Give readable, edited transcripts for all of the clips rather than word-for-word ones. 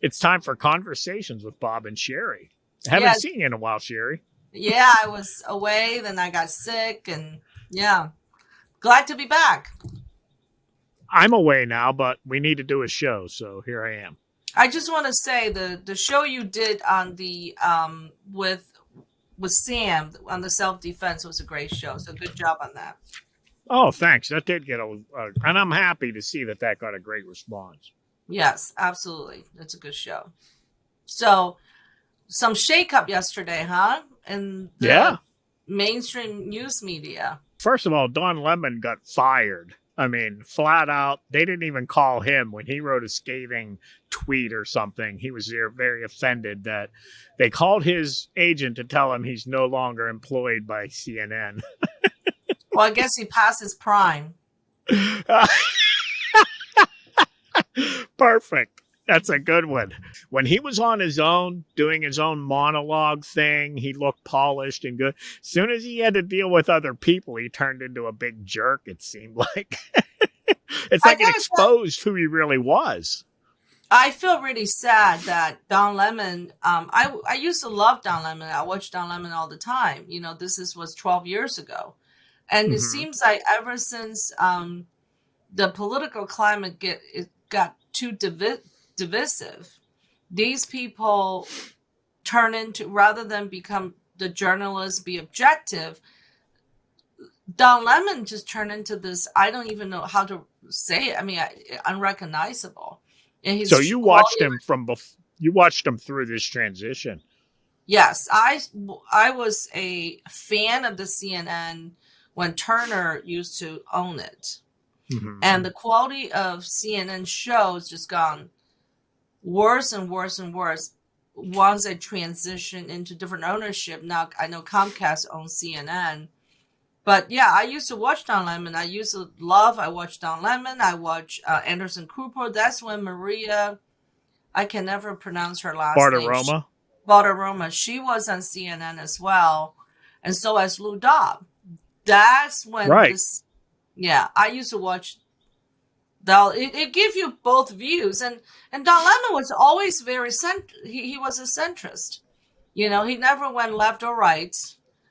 It's time for Conversations with Bob and Sherry. I haven't seen you in a while, Sherry. Yeah, I was away, then I got sick, and yeah. Glad to be back. I'm away now, but we need to do a show, so here I am. I just want to say the show you did on the with Sam on the self-defense was a great show, so good job on that. Oh, thanks. That did get and I'm happy to see that got a great response. Yes, absolutely. It's a good show. So, some shakeup yesterday, huh? In the mainstream news media. First of all, Don Lemon got fired. I mean, flat out, they didn't even call him when he wrote a scathing tweet or something. He was very offended that they called his agent to tell him he's no longer employed by CNN. Well, I guess he passed his prime. Perfect. That's a good one. When he was on his own, doing his own monologue thing, he looked polished and good. As soon as he had to deal with other people, he turned into a big jerk, it seemed like. It's like it exposed who he really was. I feel really sad that Don Lemon, I used to love Don Lemon. I watched Don Lemon all the time. You know, was 12 years ago. And it seems like ever since the political climate got too divisive, these people turn into, rather than become the journalists, be objective, Don Lemon just turned into this, I don't even know how to say it. I mean, unrecognizable. And so you watched him you watched him through this transition. Yes, I was a fan of the CNN when Turner used to own it. Mm-hmm. And the quality of CNN shows just gone worse and worse and worse once they transition into different ownership. Now, I know Comcast owns CNN. But yeah, I used to watch Don Lemon. I watched Don Lemon. I watched Anderson Cooper. That's when Maria, I can never pronounce her last name. Bartiromo. She was on CNN as well. And so as Lou Dobb. That's when I used to watch. It gives you both views, and Don Lemon was always very he was a centrist. You know, he never went left or right.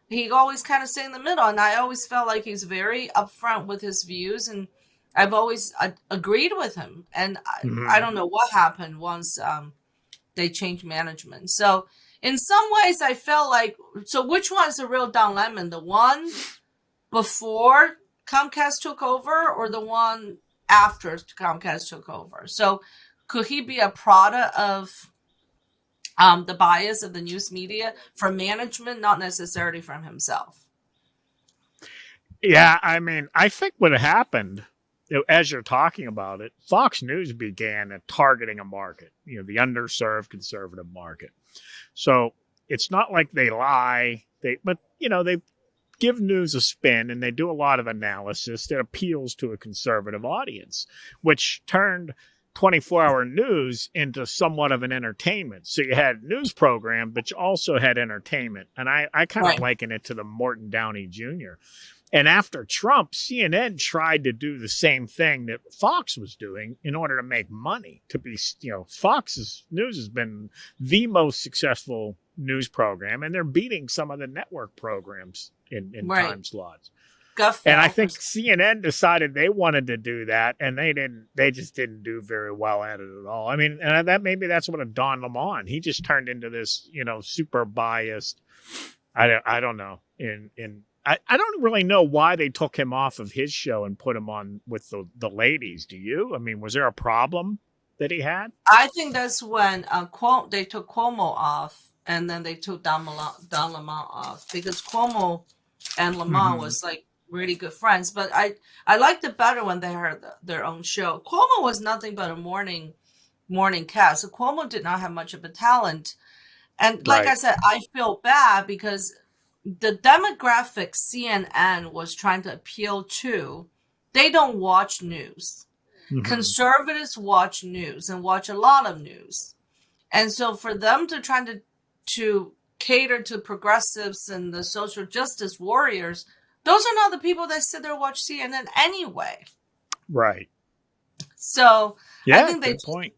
He always kind of stayed in the middle, and I always felt like he's very upfront with his views, and I've always agreed with him. And I don't know what happened once they changed management. So in some ways, I felt like, so which one is the real Don Lemon? The one before Comcast took over, or the one after Comcast took over? So could he be a product of the bias of the news media from management, not necessarily from himself? Yeah, I mean, I think what happened, as you're talking about it, Fox News began targeting a market, the underserved conservative market. So it's not like they lie, but they give news a spin, and they do a lot of analysis that appeals to a conservative audience, which turned 24-hour news into somewhat of an entertainment. So you had news program, but you also had entertainment. And I kind of liken it to the Morton Downey Jr. And after Trump, CNN tried to do the same thing that Fox was doing in order to make money. Fox's News has been the most successful news program, and they're beating some of the network programs in time slots. And I think CNN decided they wanted to do that, and they just didn't do very well at it at all. I mean, and that's what a Don Lemon, he just turned into this, super biased. I don't know. I don't really know why they took him off of his show and put him on with the ladies. Do you? I mean, was there a problem that he had? I think that's when they took Cuomo off, and then they took Don Lemon off, because Cuomo and Lemon was like really good friends. But I liked it better when they had their own show. Cuomo was nothing but a morning cast. So Cuomo did not have much of a talent. And like I said, I feel bad because the demographic CNN was trying to appeal to, they don't watch news. Mm-hmm. Conservatives watch news and watch a lot of news. And so for them to try to cater to progressives and the social justice warriors, those are not the people that sit there and watch CNN anyway. Right. So yeah, I think good point.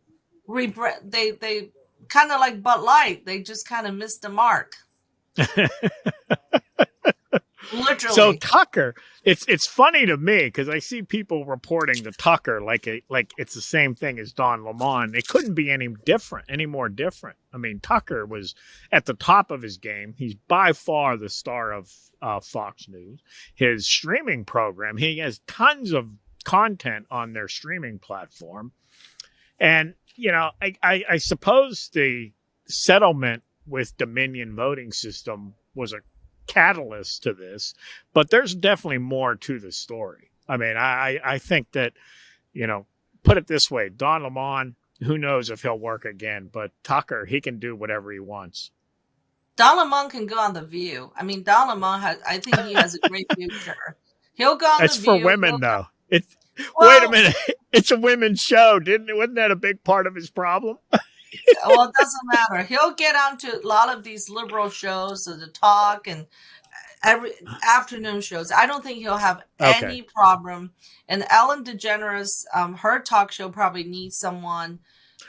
they kind of like Bud Light. They just kind of missed the mark. Literally. So Tucker, it's funny to me because I see people reporting the Tucker like it's the same thing as Don Lemon. It couldn't be any more different. I mean, Tucker was at the top of his game. He's by far the star of Fox News. His streaming program, he has tons of content on their streaming platform. And, I suppose the settlement with Dominion voting system was a catalyst to this, but there's definitely more to the story. I mean, I think that, put it this way, Don Lemon, who knows if he'll work again, but Tucker, he can do whatever he wants. Don Lemon can go on The View. I mean, Don Lemon I think he has a great future. He'll go on It's The for View. women, though. Wait a minute. It's a women's show. Wasn't that a big part of his problem? Well, it doesn't matter. He'll get onto a lot of these liberal shows, The Talk, and every afternoon shows. I don't think he'll have any problem. And Ellen DeGeneres, her talk show probably needs someone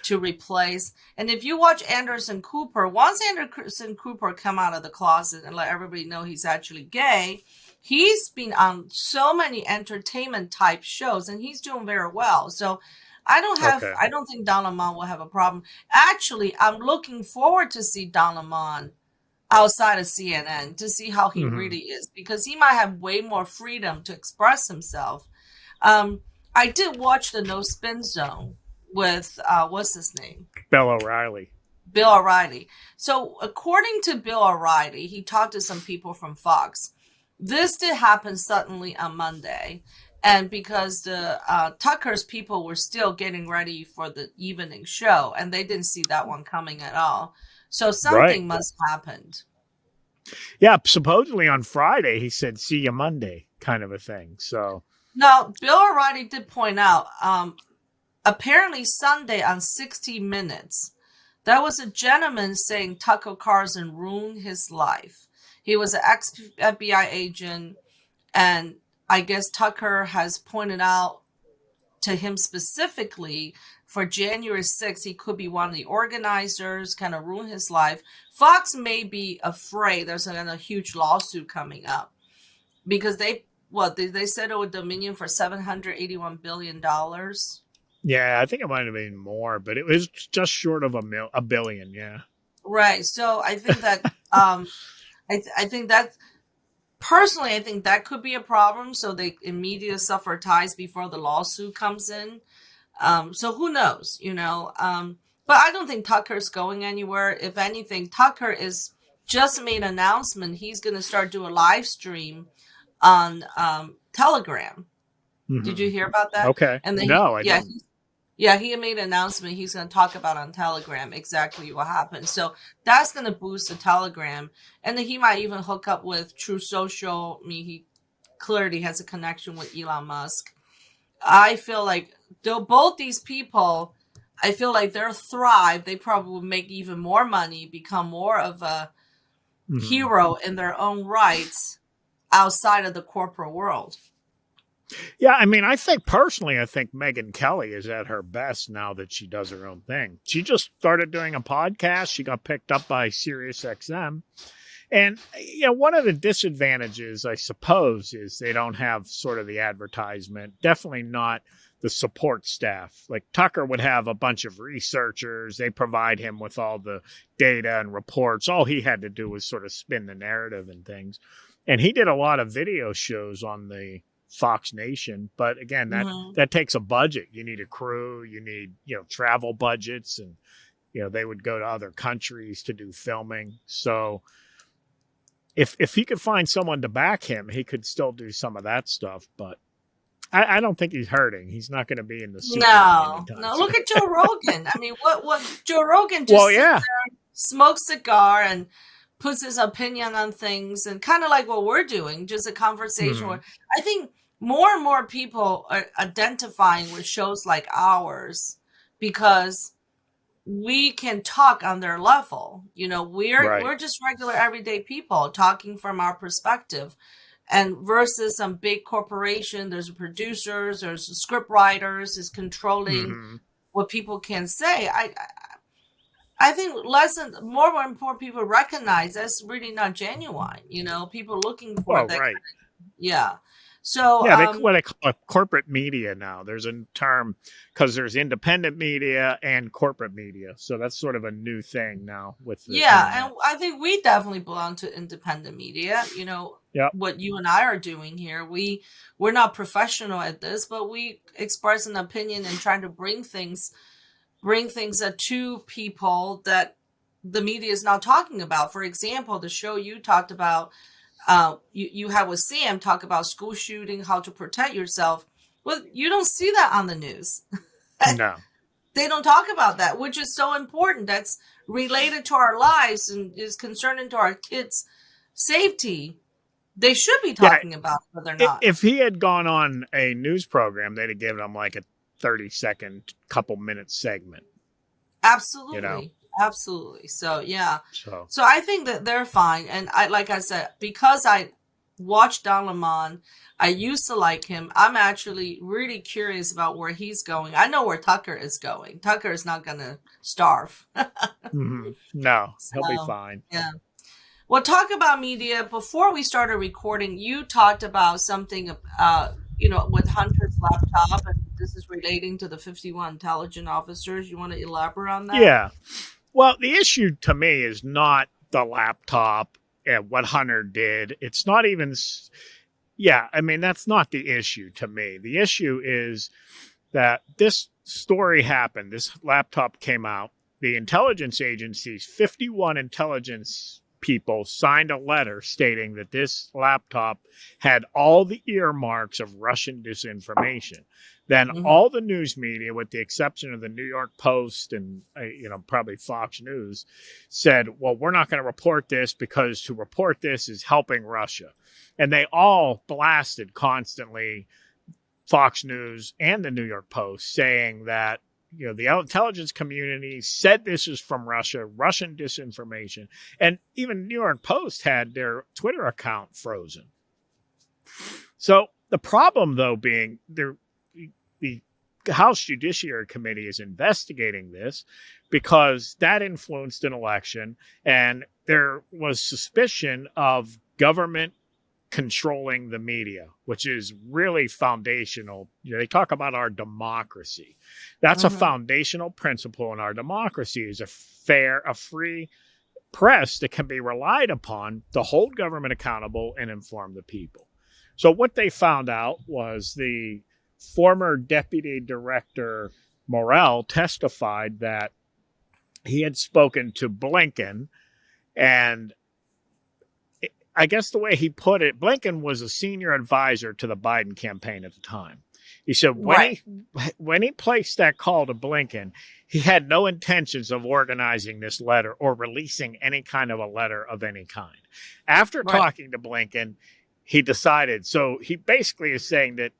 to replace. And if you watch Anderson Cooper, once Anderson Cooper come out of the closet and let everybody know he's actually gay, he's been on so many entertainment type shows, and he's doing very well. So I don't think Don Lemon will have a problem. Actually, I'm looking forward to see Don Lemon outside of CNN to see how he really is, because he might have way more freedom to express himself. I did watch the No Spin Zone with what's his name? Bill O'Reilly. Bill O'Reilly. So according to Bill O'Reilly, he talked to some people from Fox. This did happen suddenly on Monday. And because the Tucker's people were still getting ready for the evening show, and they didn't see that one coming at all. So something must have happened. Yeah, supposedly on Friday, he said, see you Monday, kind of a thing. So now, Bill O'Reilly did point out, apparently Sunday on 60 Minutes, there was a gentleman saying Tucker Carlson ruined his life. He was an ex-FBI agent, and I guess Tucker has pointed out to him specifically for January 6th, he could be one of the organizers, kind of ruin his life. Fox may be afraid there's a huge lawsuit coming up because they said it would Dominion for $781 billion. Yeah, I think it might have been more, but it was just short of a billion. Yeah. Right. So I think that, I think that personally, I think that could be a problem. So they immediately suffer ties before the lawsuit comes in. So who knows, but I don't think Tucker's going anywhere. If anything, Tucker is just made an announcement. He's going to start doing a live stream on Telegram. Did you hear about that? Okay. And then I didn't. He made an announcement. He's going to talk about on Telegram exactly what happened. So that's going to boost the Telegram. And then he might even hook up with True Social. I mean, he clearly has a connection with Elon Musk. I feel like both these people, I feel like they'll thrive. They probably will make even more money, become more of a hero in their own rights outside of the corporate world. Yeah, I mean, I think Megyn Kelly is at her best now that she does her own thing. She just started doing a podcast. She got picked up by SiriusXM. And, one of the disadvantages, I suppose, is they don't have sort of the advertisement, definitely not the support staff. Like Tucker would have a bunch of researchers. They provide him with all the data and reports. All he had to do was sort of spin the narrative and things. And he did a lot of video shows on the Fox Nation. But again, that takes a budget. You need a crew, you need, travel budgets, and, they would go to other countries to do filming. So if he could find someone to back him, he could still do some of that stuff. But I don't think he's hurting. He's not going to be in the Super No. Look at Joe Rogan. I mean, what Joe Rogan just sits there, smokes a cigar, and puts his opinion on things, and kind of like what we're doing, just a conversation. Where I think more and more people are identifying with shows like ours because we can talk on their level. We're just regular everyday people talking from our perspective, and versus some big corporation. There's producers, there's script writers is controlling what people can say. I think more important people recognize that's really not genuine. People looking for Well, that. right. Yeah. So, Yeah, they call it corporate media now. There's a term because there's independent media and corporate media. So that's sort of a new thing now with the internet. and I think we definitely belong to independent media. Yeah. What you and I are doing here, we're not professional at this, but we express an opinion and trying to bring things to people that the media is not talking about. For example, the show you talked about, you had with Sam talk about school shooting, how to protect yourself. Well, you don't see that on the news. No. They don't talk about that, which is so important. That's related to our lives and is concerning to our kids' safety. They should be talking about it, but they're not. If he had gone on a news program, they'd have given him like a 30-second, couple-minute segment. Absolutely. Absolutely. So, yeah. So I think that they're fine. And like I said, because I watched Don Lemon, I used to like him. I'm actually really curious about where he's going. I know where Tucker is going. Tucker is not going to starve. No, he'll be fine. Yeah. Well, talk about media. Before we started recording, you talked about something, with Hunter's laptop, and this is relating to the 51 intelligent officers. You want to elaborate on that? Yeah. Well, the issue to me is not the laptop and what Hunter did. It's not even, that's not the issue to me. The issue is that this story happened. This laptop came out. The intelligence agencies, 51 intelligence people, signed a letter stating that this laptop had all the earmarks of Russian disinformation. Then all the news media, with the exception of the New York Post and, probably Fox News, said, well, we're not going to report this because to report this is helping Russia. And they all blasted constantly Fox News and the New York Post saying that, the intelligence community said this is from Russia, Russian disinformation. And even New York Post had their Twitter account frozen. So the problem, though, being the House Judiciary Committee is investigating this because that influenced an election and there was suspicion of government controlling the media, which is really foundational. They talk about our democracy. That's a foundational principle in our democracy, is a free press that can be relied upon to hold government accountable and inform the people. So what they found out was the former deputy director Morell testified that he had spoken to Blinken, and I guess the way he put it, Blinken was a senior advisor to the Biden campaign at the time. He said when he placed that call to Blinken, he had no intentions of organizing this letter or releasing any kind of a letter of any kind. After talking to Blinken, he decided. So he basically is saying that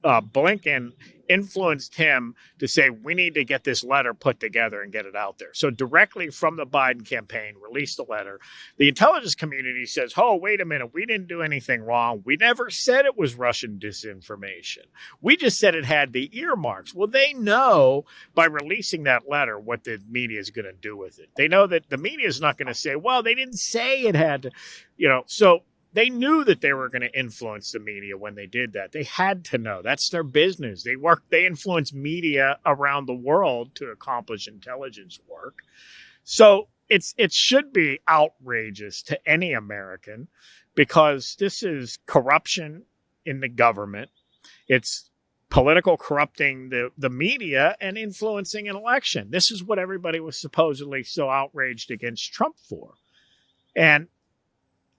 Blinken influenced him to say, we need to get this letter put together and get it out there. So directly from the Biden campaign, released the letter. The intelligence community says, oh, wait a minute, we didn't do anything wrong. We never said it was Russian disinformation. We just said it had the earmarks. Well, they know by releasing that letter what the media is going to do with it. They know that the media is not going to say, well, they didn't say it had to, so they knew that they were going to influence the media when they did that. They had to know. That's their business. They influence media around the world to accomplish intelligence work. So it should be outrageous to any American because this is corruption in the government. It's political corrupting the media and influencing an election. This is what everybody was supposedly so outraged against Trump for. And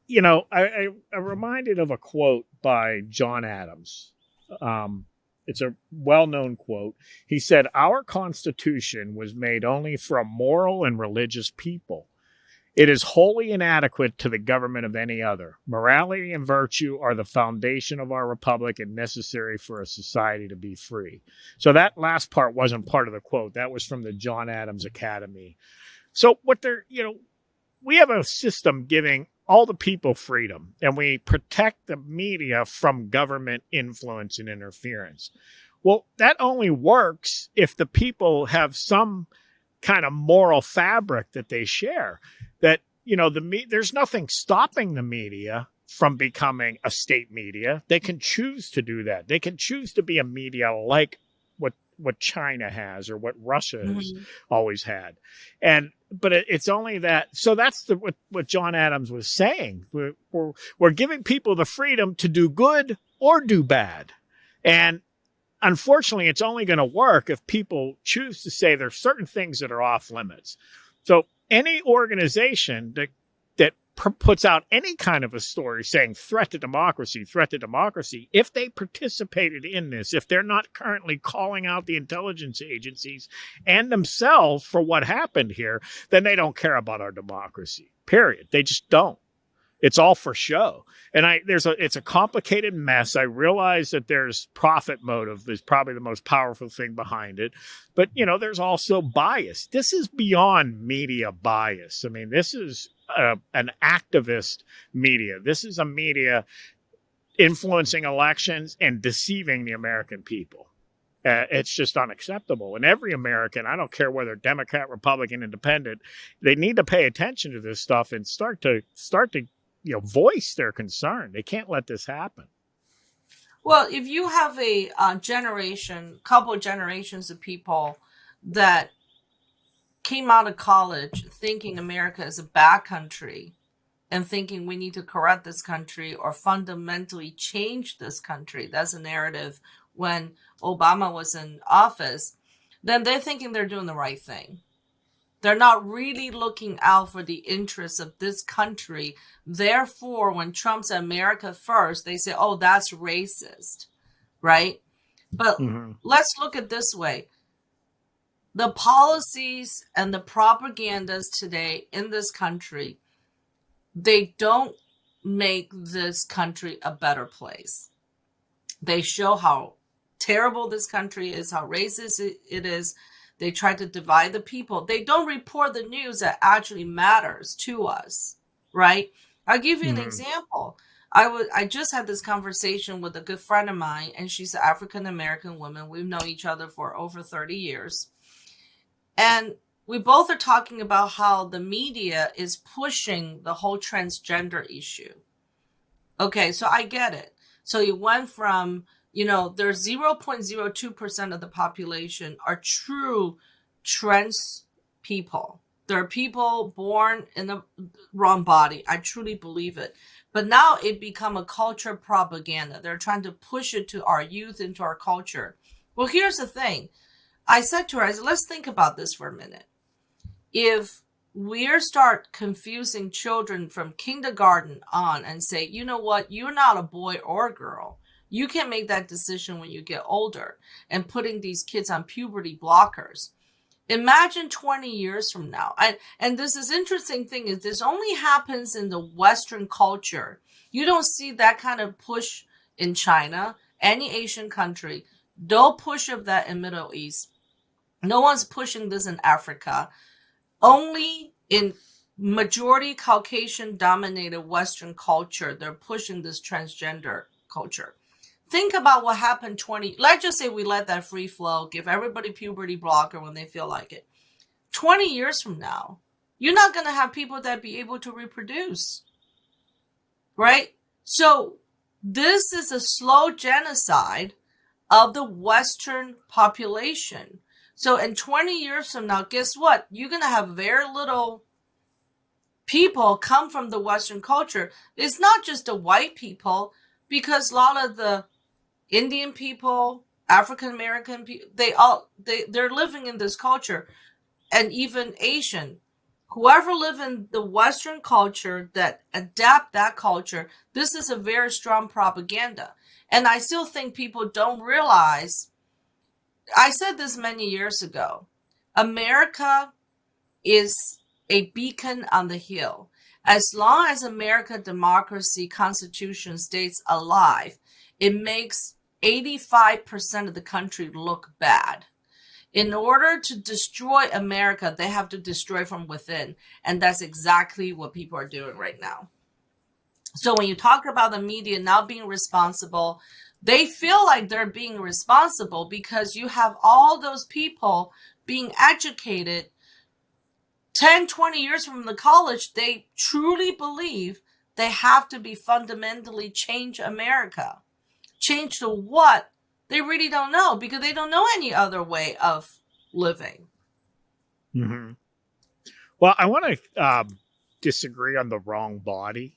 I'm reminded of a quote by John Adams. It's a well-known quote. He said, our Constitution was made only for a moral and religious people. It is wholly inadequate to the government of any other. Morality and virtue are the foundation of our republic and necessary for a society to be free. So that last part wasn't part of the quote. That was from the John Adams Academy. So we have a system giving all the people freedom, and we protect the media from government influence and interference. Well, that only works if the people have some kind of moral fabric that they share. That, there's nothing stopping the media from becoming a state media. They can choose to do that. They can choose to be a media like what China has or what Russia has always had. But it's only that. So that's what John Adams was saying. We're giving people the freedom to do good or do bad. And unfortunately, it's only going to work if people choose to say there's certain things that are off limits. So any organization that puts out any kind of a story saying threat to democracy, if they participated in this, if they're not currently calling out the intelligence agencies and themselves for what happened here, then they don't care about our democracy, period. They just don't. It's all for show. And it's a complicated mess. I realize that there's profit motive is probably the most powerful thing behind it. But, there's also bias. This is beyond media bias. I mean, this is an activist media. This is a media influencing elections and deceiving the American people. It's just unacceptable. And every American, I don't care whether Democrat, Republican, Independent, they need to pay attention to this stuff and start to voice their concern. They can't let this happen. Well, if you have a couple generations of people that came out of college thinking America is a bad country and thinking we need to corrupt this country or fundamentally change this country, that's a narrative when Obama was in office, then they're thinking they're doing the right thing. They're not really looking out for the interests of this country. Therefore, when Trump said America first, they say, oh, that's racist, right? But let's look at it this way. The policies and the propagandas today in this country, they don't make this country a better place. They show how terrible this country is, how racist it is. They try to divide the people. They don't report the news that actually matters to us, right? I'll give you an example. I just had this conversation with a good friend of mine, and she's an African-American woman. We've known each other for over 30 years. And we both are talking about how the media is pushing the whole transgender issue. Okay, so I get it. So you went from, there's 0.02% of the population are true trans people. There are people born in the wrong body. I truly believe it. But now it become a culture propaganda. They're trying to push it to our youth, into our culture. Well, here's the thing. I said to her, let's think about this for a minute. If we start confusing children from kindergarten on and say, you know what, you're not a boy or a girl. You can make that decision when you get older, and putting these kids on puberty blockers. Imagine 20 years from now. And this is interesting thing is this only happens in the Western culture. You don't see that kind of push in China, any Asian country. Don't push of that in Middle East. No one's pushing this in Africa. Only in majority Caucasian dominated Western culture, they're pushing this transgender culture. Think about what happened let's just say we let that free flow, give everybody puberty blocker when they feel like it. 20 years from now, you're not going to have people that be able to reproduce, right? So this is a slow genocide of the Western population. So in 20 years from now, guess what? You're going to have very little people come from the Western culture. It's not just the white people, because a lot of the Indian people, African American people, they're living in this culture, and even Asian. Whoever live in the Western culture that adapt that culture, this is a very strong propaganda. And I still think people don't realize, I said this many years ago, America is a beacon on the hill. As long as American democracy, constitution stays alive, it makes 85% of the country look bad. In order to destroy America, they have to destroy from within. And that's exactly what people are doing right now. So when you talk about the media not being responsible, They feel like they're being responsible because you have all those people being educated 10, 20 years from the college. They truly believe they have to be fundamentally change America. Change to what? They really don't know, because they don't know any other way of living. Mm-hmm. Well, I want to disagree on the wrong body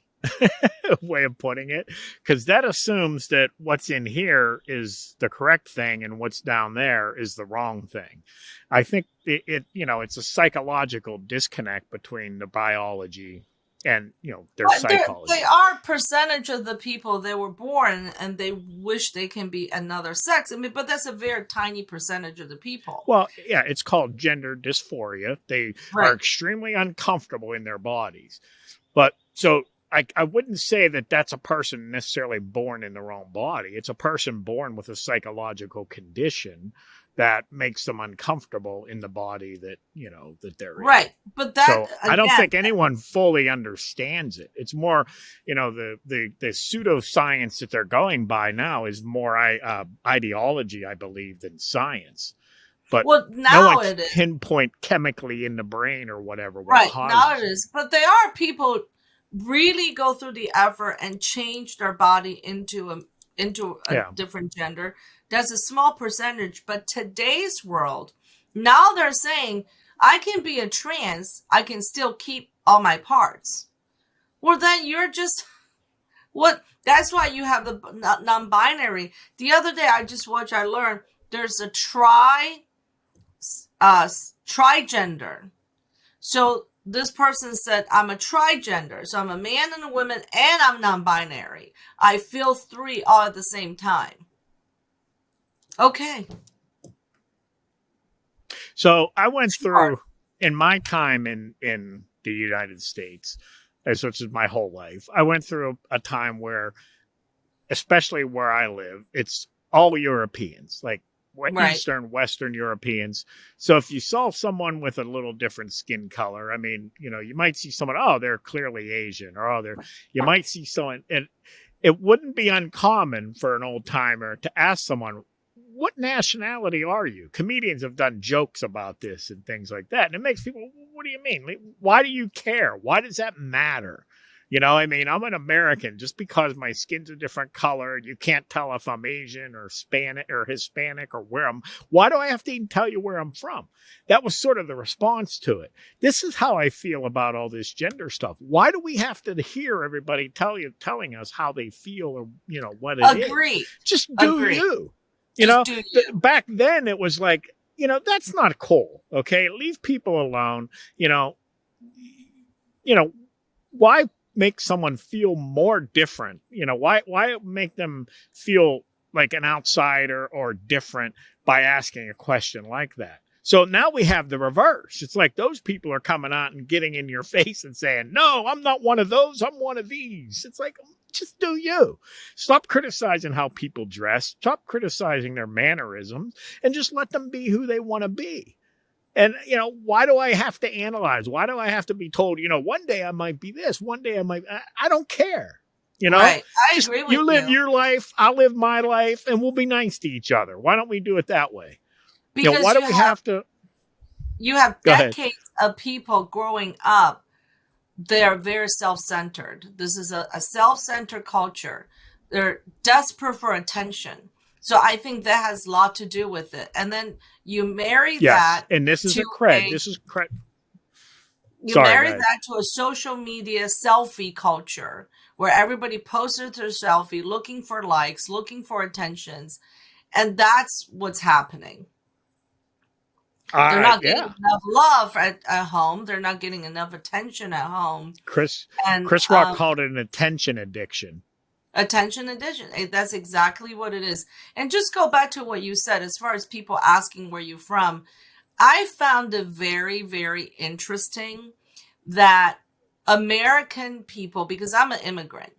way of putting it, because that assumes that what's in here is the correct thing and what's down there is the wrong thing. I think it's a psychological disconnect between the biology and their psychology. They are a percentage of the people that were born and they wish they can be another sex. I mean, but that's a very tiny percentage of the people. Well, yeah, it's called gender dysphoria. They are extremely uncomfortable in their bodies. But so I wouldn't say that that's a person necessarily born in the wrong body. It's a person born with a psychological condition that makes them uncomfortable in the body that they're in. Right. But that, so I don't think anyone fully understands it. It's more, the pseudoscience that they're going by now is more ideology, I believe, than science. But now no one can pinpoint chemically in the brain or whatever. Right. Now it is. But there are people really go through the effort and change their body into a different gender. That's a small percentage, but today's world, now they're saying, I can be a trans, I can still keep all my parts. Well, then you're just, that's why you have the non-binary. The other day I learned there's a trigender. So this person said, I'm a trigender. So I'm a man and a woman and I'm non-binary. I feel 3 all at the same time. Okay. So I went through, in my time in the United States, which is my whole life, I went through a time where, especially where I live, it's all Europeans, like Eastern, Western Europeans. So if you saw someone with a little different skin color, I mean, you might see someone, they're clearly Asian, or you might see someone, and it wouldn't be uncommon for an old timer to ask someone, what nationality are you? Comedians have done jokes about this and things like that. And it makes people, what do you mean? Why do you care? Why does that matter? I mean, I'm an American. Just because my skin's a different color, you can't tell if I'm Asian or Spanish or Hispanic or why do I have to even tell you where I'm from? That was sort of the response to it. This is how I feel about all this gender stuff. Why do we have to hear everybody telling us how they feel or, what it is? Agree. Just do you. Back then it was like, that's not cool. Okay. Leave people alone. Why make someone feel more different? Why make them feel like an outsider or different by asking a question like that? So now we have the reverse. It's like those people are coming out and getting in your face and saying, no, I'm not one of those. I'm one of these. It's like, just do you. Stop criticizing how people dress. Stop criticizing their mannerisms and just let them be who they want to be. And, why do I have to analyze? Why do I have to be told, one day I might be this, one day I don't care. Right. I agree with you. You live your life, I'll live my life, and we'll be nice to each other. Why don't we do it that way? Because why do we have to? You have decades of people growing up. They're very self-centered. This is a self-centered culture. They're desperate for attention. So I think that has a lot to do with it. And then you marry that. And this is cred. You marry that to a social media selfie culture where everybody posts their selfie looking for likes, looking for attentions. And that's what's happening. They're not getting enough love at home. They're not getting enough attention at home. Chris Rock called it an attention addiction. Attention addiction. That's exactly what it is. And just go back to what you said as far as people asking where you're from. I found it very, very interesting that American people, because I'm an immigrant,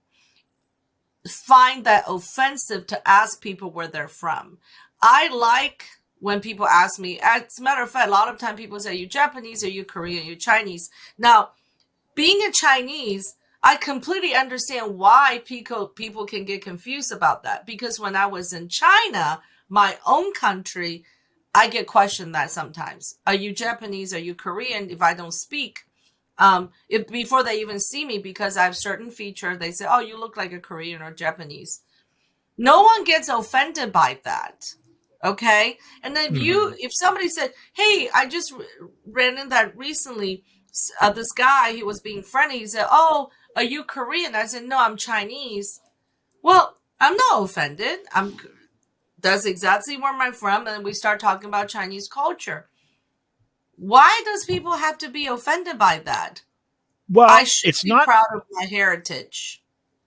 find that offensive to ask people where they're from. I like when people ask me, as a matter of fact, a lot of time people say, are you Japanese, are you Korean, are you Chinese? Now, being a Chinese, I completely understand why people can get confused about that, because when I was in China, my own country, I get questioned that sometimes. Are you Japanese? Are you Korean? If I don't speak, if before they even see me, because I have certain features, they say, "Oh, you look like a Korean or Japanese." No one gets offended by that. Okay. And then if somebody said, "Hey, I just ran in that recently, this guy, he was being friendly. He said, "Oh, are you Korean?" I said, "No, I'm Chinese." Well, I'm not offended. That's exactly where I'm from. And we start talking about Chinese culture. Why does people have to be offended by that? Well, I should it's be not. proud of my heritage.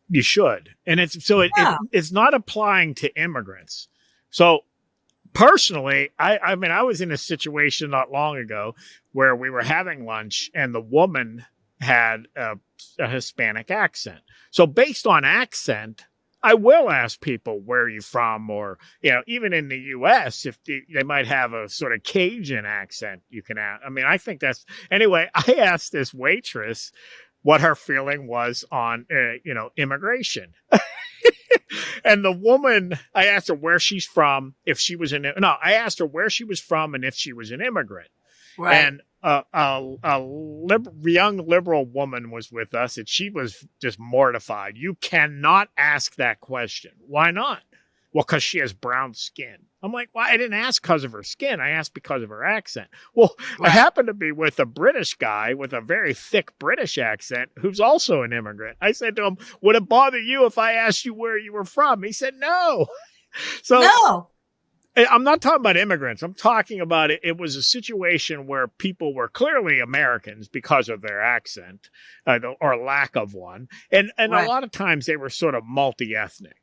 You should, and Yeah. it's not applying to immigrants. So personally, I mean, I was in a situation not long ago where we were having lunch, and the woman had a Hispanic accent. So based on accent, I will ask people, where are you from? Or, even in the U.S., if they might have a sort of Cajun accent, you can ask. I mean, I think that's, anyway, I asked this waitress what her feeling was on, immigration. And the woman, I asked her where she's from, if she was I asked her where she was from and if she was an immigrant. Right. And young liberal woman was with us, and she was just mortified. You cannot ask that question. Why not? Well, because she has brown skin. I'm like, well, I didn't ask because of her skin. I asked because of her accent. Well, Right. I happened to be with a British guy with a very thick British accent who's also an immigrant. I said to him, would it bother you if I asked you where you were from? He said, no. So No. I'm not talking about immigrants. I'm talking about it. It was a situation where people were clearly Americans because of their accent or lack of one. And Right. a lot of times they were sort of multi-ethnic.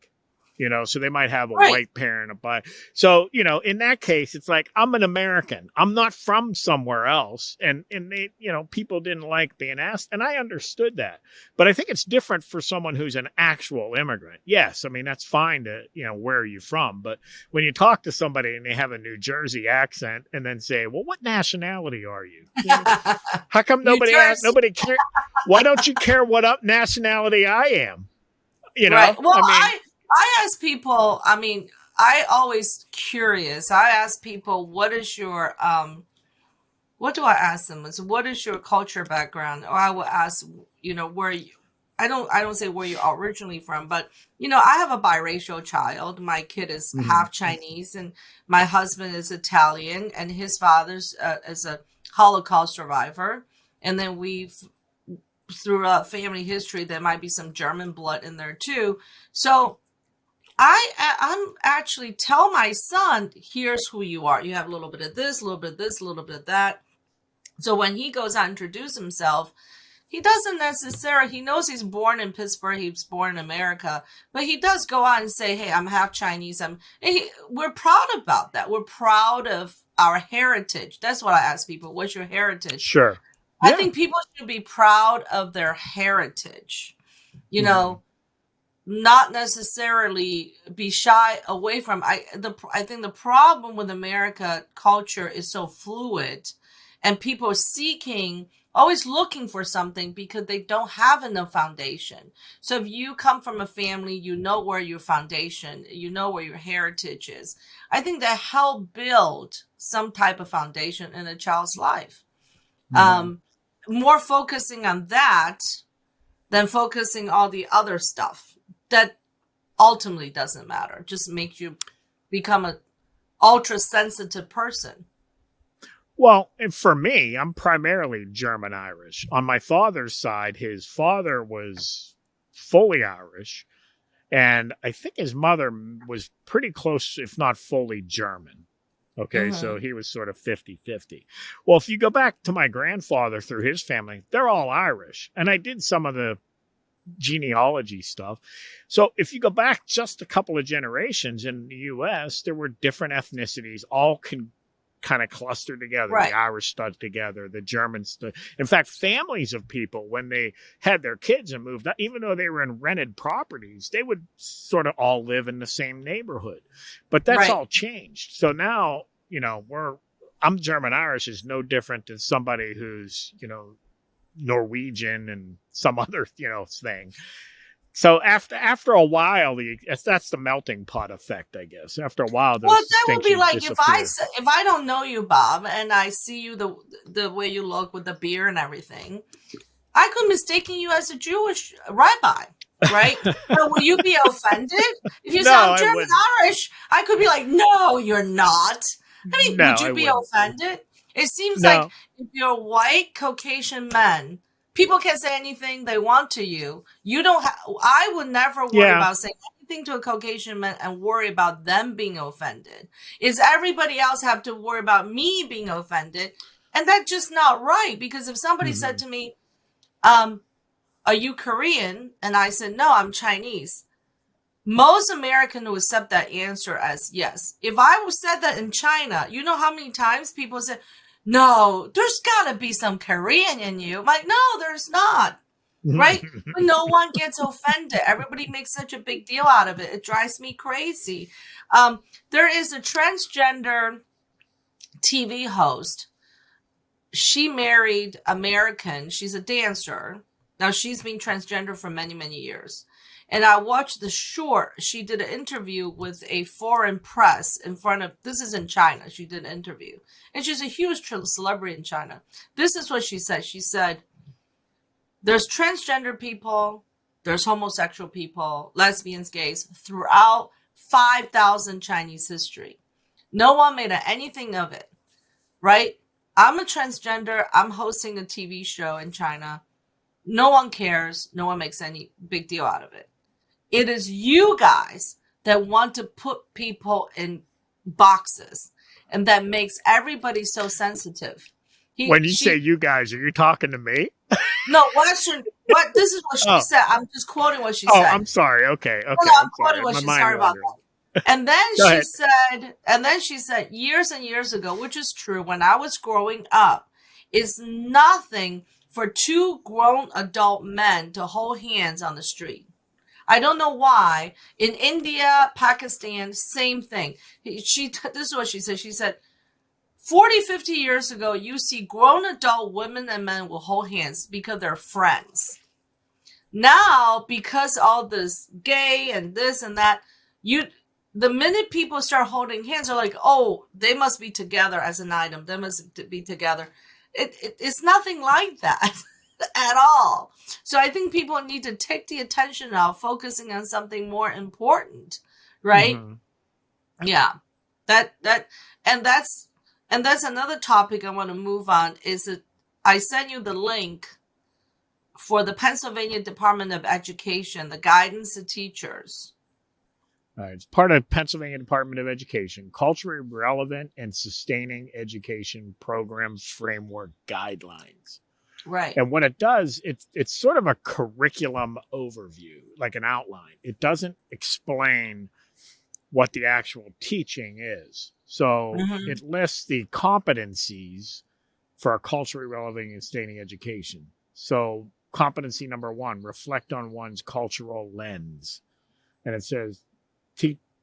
So they might have a Right. white parent, a black. So, in that case, it's like, I'm an American. I'm not from somewhere else. And they, people didn't like being asked. And I understood that. But I think it's different for someone who's an actual immigrant. Yes. I mean, that's fine to, where are you from? But when you talk to somebody and they have a New Jersey accent and then say, well, what nationality are you? How come nobody care? Why don't you care what nationality I am? Right. Well, I mean, I ask people, I always curious. I ask people, what is your, what do I ask them? Is what is your culture background? Or I will ask, where you, I don't say where you're originally from, but, I have a biracial child. My kid is half Chinese and my husband is Italian and his father's is a Holocaust survivor. And then throughout family history, there might be some German blood in there too. So I'm actually tell my son, here's who you are. You have a little bit of this, a little bit of this, a little bit of that. So when he goes out and introduce himself, he doesn't necessarily, he knows he's born in Pittsburgh, he's born in America, but he does go out and say, hey, I'm half Chinese. We're proud about that. We're proud of our heritage. That's what I ask people. What's your heritage? Sure. I think people should be proud of their heritage, not necessarily be shy away from. I think the problem with America culture is so fluid, and people are always looking for something because they don't have enough foundation. So if you come from a family, where your foundation, where your heritage is. I think that help build some type of foundation in a child's life. More focusing on that than focusing all the other stuff that ultimately doesn't matter. Just makes you become an ultra sensitive person. Well, and for me, I'm primarily German Irish. On my father's side, his father was fully Irish, and I think his mother was pretty close, if not fully German. Okay, so he was sort of 50-50. Well, if you go back to my grandfather through his family, they're all Irish. And I did some of the genealogy stuff. So if you go back just a couple of generations in the U.S., there were different ethnicities, all kind of clustered together. Right. The Irish stuck together, the Germans. In fact, families of people, when they had their kids and moved out, even though they were in rented properties, they would sort of all live in the same neighborhood. But that's all changed. So now, I'm German Irish is no different than somebody who's, Norwegian and some other, thing. So after a while, that's the melting pot effect, I guess. After a while, those Well, that would be distinctions like disappear. if I don't know you, Bob, and I see you the way you look with the beard and everything, I could mistaken you as a Jewish rabbi, right? So will you be offended if you No, sound I German wouldn't. Irish? I could be like, no, you're not. I mean, No, would you I be wouldn't. offended? It seems like No. if you're white Caucasian men, people can say anything they want to you. You don't. I would never worry Yeah. about saying anything to a Caucasian man and worry about them being offended. Is everybody else have to worry about me being offended? And that's just not right. Because if somebody said to me, are you Korean? And I said, no, I'm Chinese. Most Americans would accept that answer as yes. If I would said that in China, you know how many times people say, no, there's got to be some Korean in you. I'm like, no, there's not. Right? But no one gets offended. Everybody makes such a big deal out of it. It drives me crazy. There is a transgender TV host. She married American. She's a dancer. Now she's been transgender for many, many years. And I watched the short. She did an interview with a foreign press in front of, this is in China. She did an interview. And she's a huge celebrity in China. This is what she said. She said, there's transgender people, there's homosexual people, lesbians, gays, throughout 5,000 Chinese history. No one made anything of it, right? I'm a transgender. I'm hosting a TV show in China. No one cares. No one makes any big deal out of it. It is you guys that want to put people in boxes, and that makes everybody so sensitive. When you say you guys, are you talking to me? No, Western. What this is what she said. I'm just quoting what she said. Oh, I'm sorry. Okay. No, I'm quoting what she said. Sorry about that. And then she said, years and years ago, which is true, when I was growing up, it's nothing for two grown adult men to hold hands on the street. I don't know why. In India, Pakistan, same thing. This is what she said. She said, 40, 50 years ago, you see grown adult women and men will hold hands because they're friends. Now, because all this gay and this and that, the minute people start holding hands, they're like, oh, they must be together as an item. They must be together. It's nothing like that at all. So I think people need to take the attention out, focusing on something more important, right? Mm-hmm. Yeah, and that's another topic I want to move on. Is that I sent you the link for the Pennsylvania Department of Education, the guidance to teachers. All right, it's part of Pennsylvania Department of Education, culturally relevant and sustaining education program framework guidelines. Right. And what it does, it's sort of a curriculum overview, like an outline. It doesn't explain what the actual teaching is. So it lists the competencies for a culturally relevant and sustaining education. So competency number 1, reflect on one's cultural lens. And it says,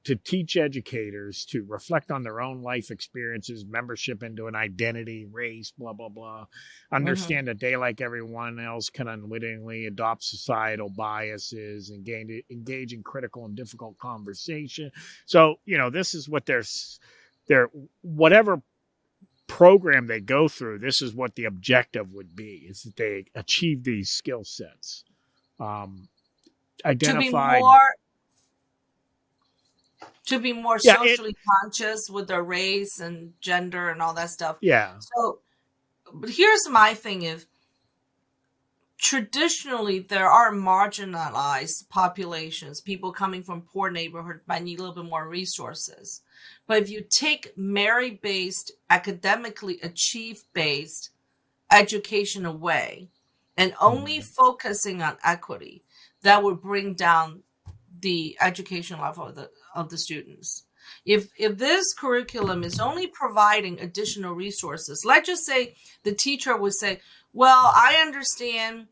to teach educators to reflect on their own life experiences, membership into an identity, race, blah, blah, blah. Understand that they, like everyone else, can unwittingly adopt societal biases and engage in critical and difficult conversation. So, this is what their whatever program they go through, this is what the objective would be, is that they achieve these skill sets. Identify... To be more socially conscious with their race and gender and all that stuff. Yeah. So, but here's my thing: if traditionally there are marginalized populations, people coming from poor neighborhoods might need a little bit more resources. But if you take merit-based, academically achieve-based education away and only focusing on equity, that would bring down the education level of the students. If this curriculum is only providing additional resources, let's just say the teacher would say, well, I understand,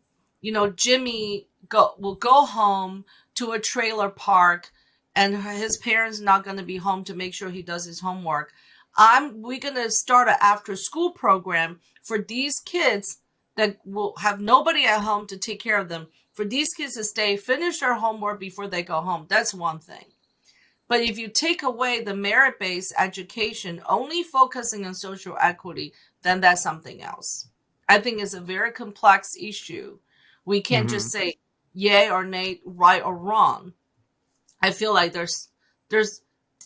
Jimmy will go home to a trailer park and his parents not going to be home to make sure he does his homework. We're going to start an after school program for these kids that will have nobody at home to take care of them. For these kids to stay, finish their homework before they go home, that's one thing. But if you take away the merit-based education, only focusing on social equity, then that's something else. I think it's a very complex issue. We can't just say yay or nay, right or wrong. I feel like there's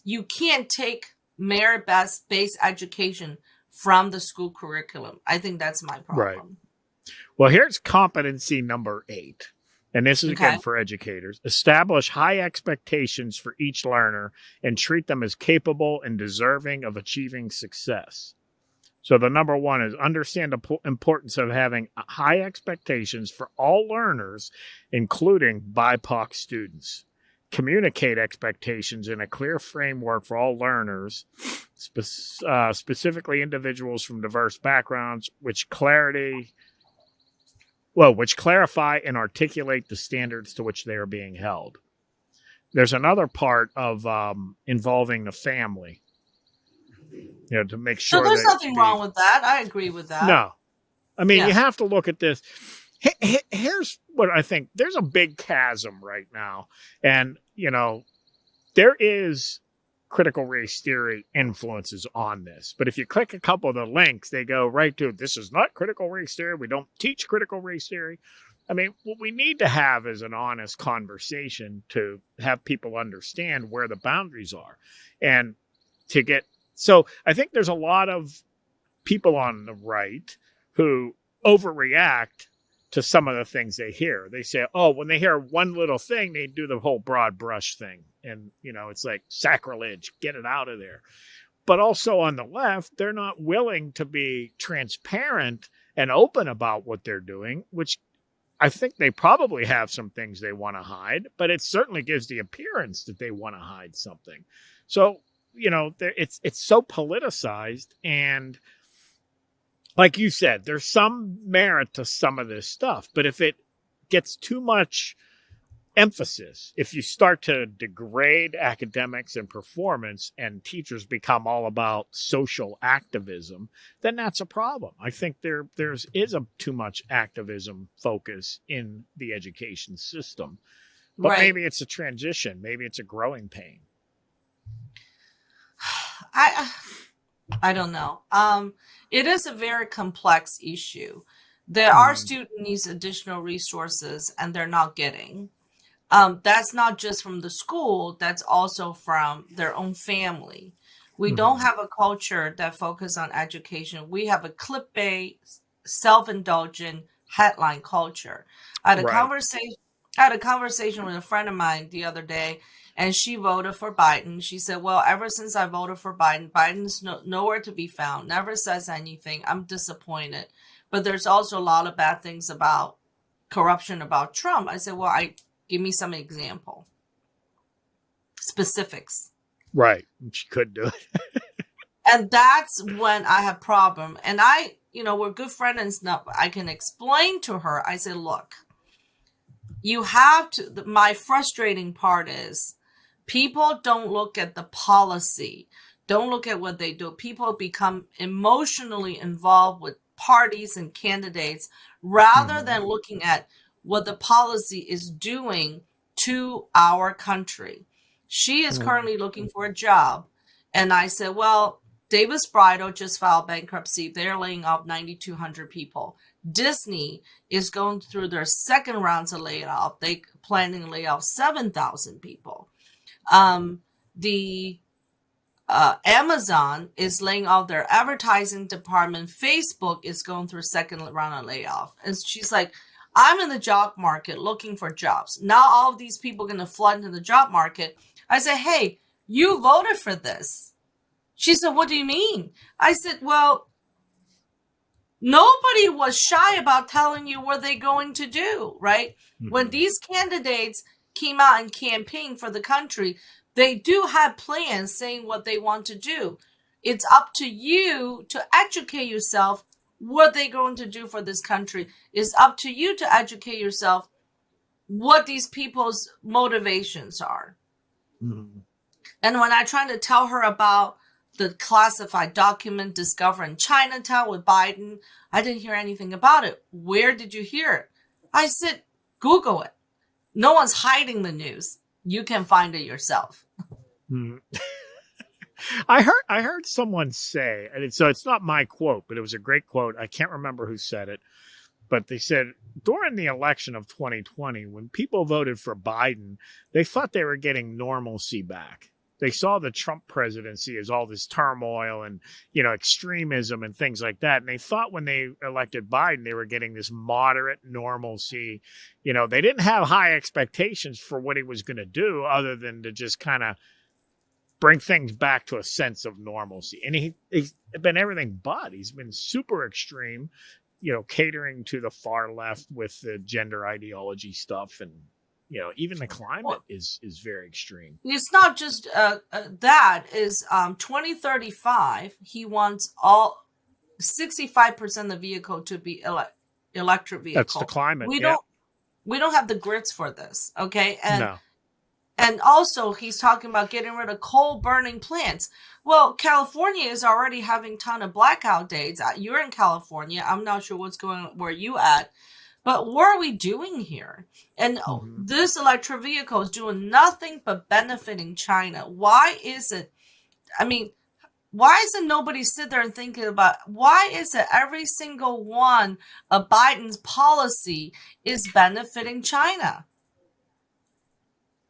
you can't take merit-based education from the school curriculum. I think that's my problem. Right. Well, here's competency number 8. And this is again for educators. Establish high expectations for each learner and treat them as capable and deserving of achieving success. So the number 1 is understand the importance of having high expectations for all learners, including BIPOC students. Communicate expectations in a clear framework for all learners, specifically individuals from diverse backgrounds, which clarify and articulate the standards to which they are being held. There's another part of involving the family, to make sure. So there's nothing wrong with that. I agree with that. No, I mean, you have to look at this. Here's what I think. There's a big chasm right now. And, there is critical race theory influences on this. But if you click a couple of the links, they go right to, this is not critical race theory. We don't teach critical race theory. I mean, what we need to have is an honest conversation to have people understand where the boundaries are. And so I think there's a lot of people on the right who overreact to some of the things they hear. They say, when they hear one little thing, they do the whole broad brush thing. And, it's like sacrilege, get it out of there. But also on the left, they're not willing to be transparent and open about what they're doing, which I think they probably have some things they want to hide, but it certainly gives the appearance that they want to hide something. So, it's so politicized, and like you said, there's some merit to some of this stuff, but if it gets too much emphasis, if you start to degrade academics and performance and teachers become all about social activism, then that's a problem. I think there is a too much activism focus in the education system, but maybe it's a transition. Maybe it's a growing pain. I don't know. It is a very complex issue. There are students who need additional resources and they're not getting. That's not just from the school, that's also from their own family. We don't have a culture that focuses on education. We have a clip-based, self-indulgent headline culture. I had a conversation with a friend of mine the other day, and she voted for Biden. She said, well, ever since I voted for Biden, Biden's nowhere to be found, never says anything. I'm disappointed. But there's also a lot of bad things about corruption about Trump. I said, well, give me some example. Specifics. Right. She could do it. And that's when I have problem. And we're good friends and stuff. I can explain to her. I said, look, you have to, my frustrating part is people don't look at the policy, don't look at what they do. People become emotionally involved with parties and candidates rather than looking at what the policy is doing to our country. She is currently looking for a job. And I said, well, Davis Bridal just filed bankruptcy. They're laying off 9,200 people. Disney is going through their second rounds of layoff. They planning to lay off 7,000 people. Amazon is laying off their advertising department. Facebook is going through second round of layoff. And she's like, I'm in the job market looking for jobs. Now all of these people are going to flood into the job market. I said, hey, you voted for this. She said, what do you mean? I said, well, nobody was shy about telling you what they're going to do, right? When these candidates came out and campaigned for the country, they do have plans saying what they want to do. It's up to you to educate yourself what they're going to do for this country. It's up to you to educate yourself what these people's motivations are. And when I try to tell her about the classified document discovered in Chinatown with Biden. I didn't hear anything about it. Where did you hear it? I said, Google it. No one's hiding the news. You can find it yourself. I heard someone say, and so it's not my quote, but it was a great quote. I can't remember who said it, but they said during the election of 2020, when people voted for Biden, they thought they were getting normalcy back. They saw the Trump presidency as all this turmoil and, extremism and things like that. And they thought when they elected Biden, they were getting this moderate normalcy. They didn't have high expectations for what he was going to do other than to just kind of bring things back to a sense of normalcy. And he's been everything but. He's been super extreme, catering to the far left with the gender ideology stuff. And, even the climate is very extreme. It's not just that. Is 2035, he wants all 65% of the vehicle to be electric vehicle. That's the climate. We don't have the grits for this, okay? No. And also, he's talking about getting rid of coal-burning plants. Well, California is already having a ton of blackout days. You're in California. I'm not sure what's going on where you at. But what are we doing here? And this electric vehicle is doing nothing but benefiting China. Why is it? I mean, why isn't nobody sit there and thinking about why is it every single one of Biden's policy is benefiting China?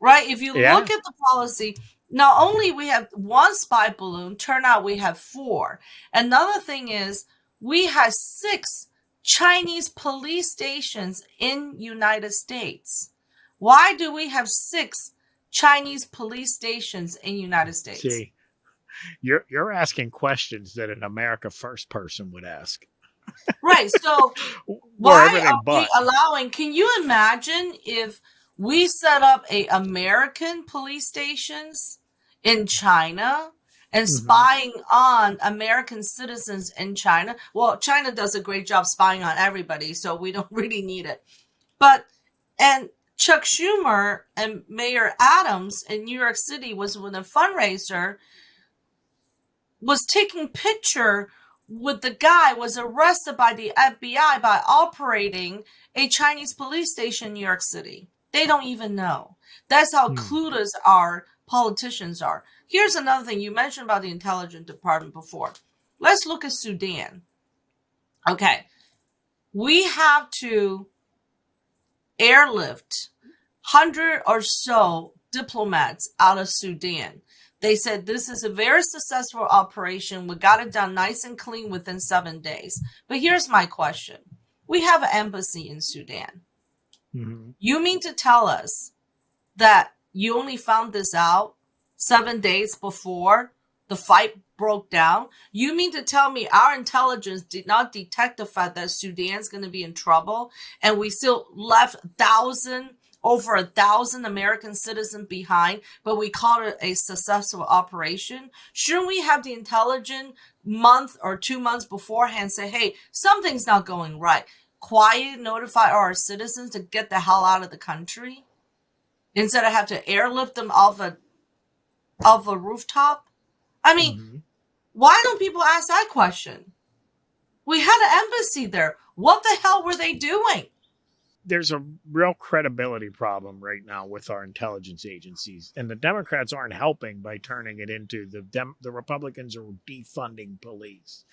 Right? If you look at the policy, not only we have one spy balloon, turn out we have 4. Another thing is we have 6 Chinese police stations in United States. Why do we have 6 Chinese police stations in United States? See, you're asking questions that an America First person would ask. Right. So why are we allowing? Can you imagine if we set up American police stations in China and spying on American citizens in China? Well, China does a great job spying on everybody, so we don't really need it. And Chuck Schumer and Mayor Adams in New York City was with a fundraiser, was taking picture with the guy, was arrested by the FBI by operating a Chinese police station in New York City. They don't even know. That's how clueless our politicians are. Here's another thing. You mentioned about the intelligence department before. Let's look at Sudan. Okay. We have to airlift 100 or so diplomats out of Sudan. They said this is a very successful operation. We got it done nice and clean within 7 days. But here's my question. We have an embassy in Sudan. You mean to tell us that you only found this out 7 days before the fight broke down? You mean to tell me our intelligence did not detect the fact that Sudan's going to be in trouble and we still left over 1,000 American citizens behind, but we called it a successful operation? Shouldn't we have the intelligence month or 2 months beforehand say, hey, something's not going right? Quiet, notify our citizens to get the hell out of the country instead of have to airlift them off a rooftop? I mean, why don't people ask that question? We had an embassy there. What the hell were they doing? There's a real credibility problem right now with our intelligence agencies, and the Democrats aren't helping by turning it into the Republicans are defunding police.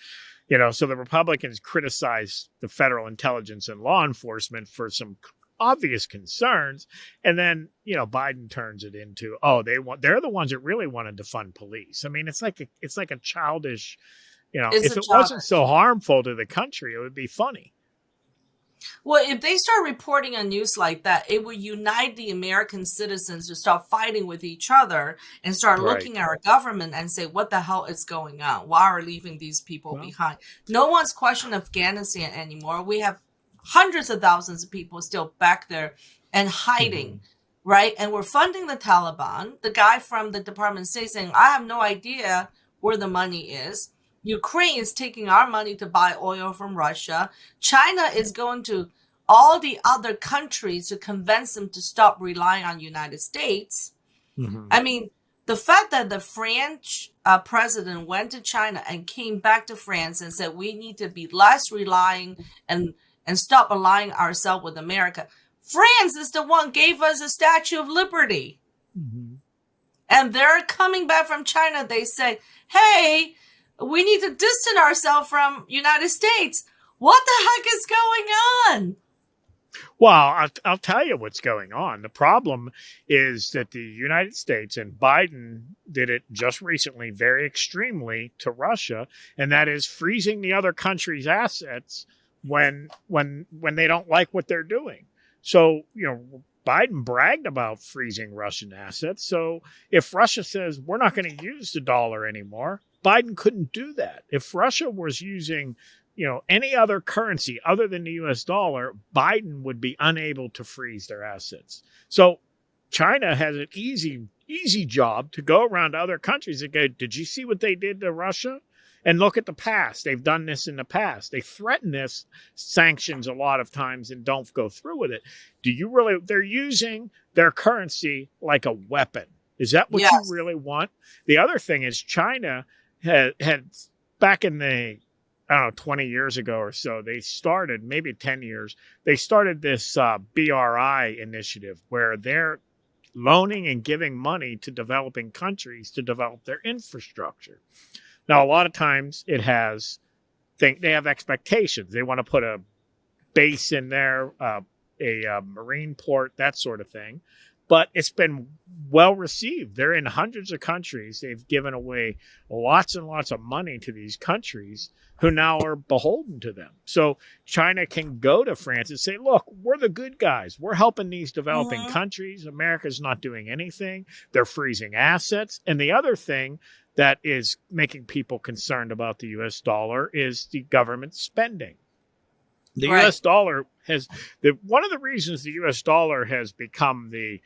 So the Republicans criticize the federal intelligence and law enforcement for some obvious concerns, and then Biden turns it into they're the ones that really want to defund police. I mean, it's like a childish, if it wasn't so harmful to the country, it would be funny. Well, if they start reporting on news like that, it would unite the American citizens to stop fighting with each other and start looking at our government and say, what the hell is going on? Why are we leaving these people behind? No one's questioning Afghanistan anymore. We have hundreds of thousands of people still back there and hiding, right? And we're funding the Taliban. The guy from the Department of State saying, I have no idea where the money is. Ukraine is taking our money to buy oil from Russia. China is going to all the other countries to convince them to stop relying on the United States. I mean, the fact that the French president went to China and came back to France and said we need to be less relying and stop aligning ourselves with America. France is the one gave us a Statue of Liberty. Mm-hmm. And they're coming back from China. They say, hey, we need to distance ourselves from United States. What the heck is going on? Well, I'll tell you what's going on. The problem is that the United States, and Biden did it just recently very extremely to Russia, and that is freezing the other country's assets when they don't like what they're doing. So, Biden bragged about freezing Russian assets. So if Russia says we're not going to use the dollar anymore, Biden couldn't do that. If Russia was using, any other currency other than the US dollar, Biden would be unable to freeze their assets. So China has an easy job to go around to other countries and go, did you see what they did to Russia? And look at the past. They've done this in the past. They threaten this sanctions a lot of times and don't go through with it. They're using their currency like a weapon. Is that what you really want? The other thing is China had back in the, 20 years ago or so, they started, maybe 10 years, they started this BRI initiative where they're loaning and giving money to developing countries to develop their infrastructure. Now, a lot of times they have expectations. They want to put a base in there, a marine port, that sort of thing. But it's been well received. They're in hundreds of countries. They've given away lots and lots of money to these countries who now are beholden to them. So China can go to France and say, look, we're the good guys. We're helping these developing countries. America's not doing anything. They're freezing assets. And the other thing that is making people concerned about the U.S. dollar is the government spending. The U.S. dollar one of the reasons the U.S. dollar has become the,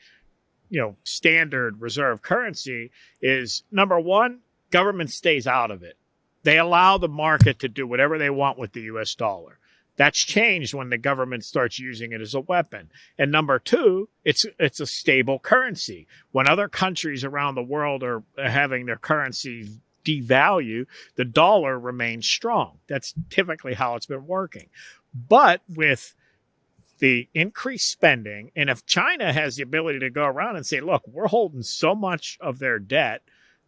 standard reserve currency is, number one, government stays out of it. They allow the market to do whatever they want with the U.S. dollar. That's changed when the government starts using it as a weapon. And number two, it's a stable currency. When other countries around the world are having their currency devalue, the dollar remains strong. That's typically how it's been working. But with the increased spending, and if China has the ability to go around and say, look, we're holding so much of their debt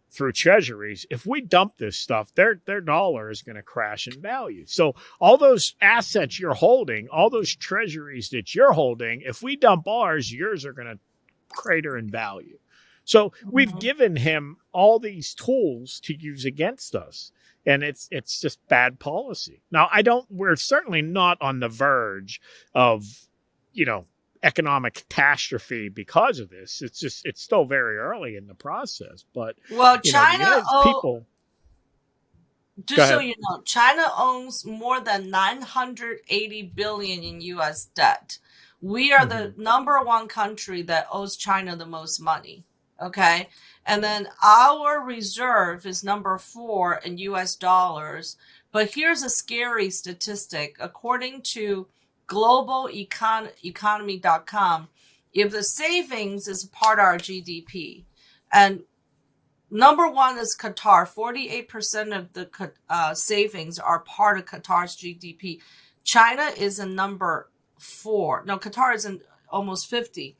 through treasuries, if we dump this stuff, their dollar is going to crash in value. So all those assets you're holding, all those treasuries that you're holding, if we dump ours, yours are going to crater in value. So we've given him all these tools to use against us. And it's just bad policy. Now, we're certainly not on the verge of, economic catastrophe because of this. It's still very early in the process. But, China, China owns more than $980 billion in U.S. debt. We are the number one country that owes China the most money. Okay. And then our reserve is number 4 in US dollars. But here's a scary statistic. According to globaleconomy.com, if the savings is part of our GDP, and number 1 is Qatar, 48% of the savings are part of Qatar's GDP. China is in number 4. No, Qatar is in almost 50.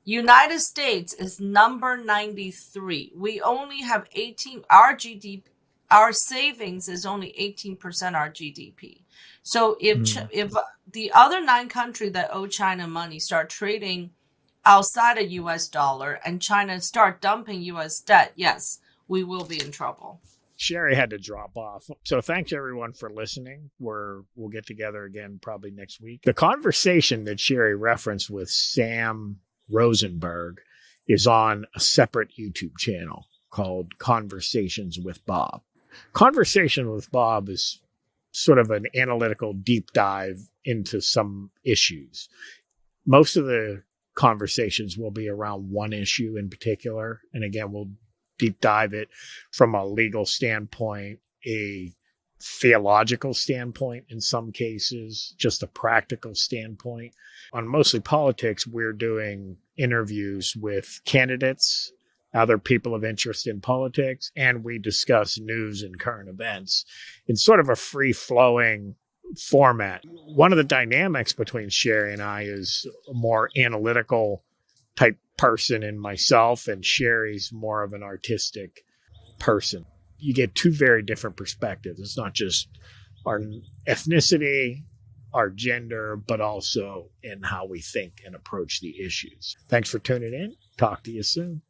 United States is number 93. We only have 18. Our GDP, our savings is only 18% our GDP. So if the other 9 countries that owe China money start trading outside of U.S. dollar and China start dumping U.S. debt, yes, we will be in trouble. Sherry had to drop off. So thanks everyone for listening. We'll get together again probably next week. The conversation that Sherry referenced with Sam Rosenberg is on a separate YouTube channel called Conversations with Bob. Conversation with Bob is sort of an analytical deep dive into some issues. Most of the conversations will be around one issue in particular. And again, we'll deep dive it from a legal standpoint, a theological standpoint in some cases, just a practical standpoint. On Mostly Politics, we're doing interviews with candidates other people of interest in politics, and we discuss news and current events in sort of a free-flowing format. One of the dynamics between Sherry and I is a more analytical type person in myself, and Sherry's more of an artistic person. You get two very different perspectives. It's not just our ethnicity, our gender, but also in how we think and approach the issues. Thanks for tuning in. Talk to you soon.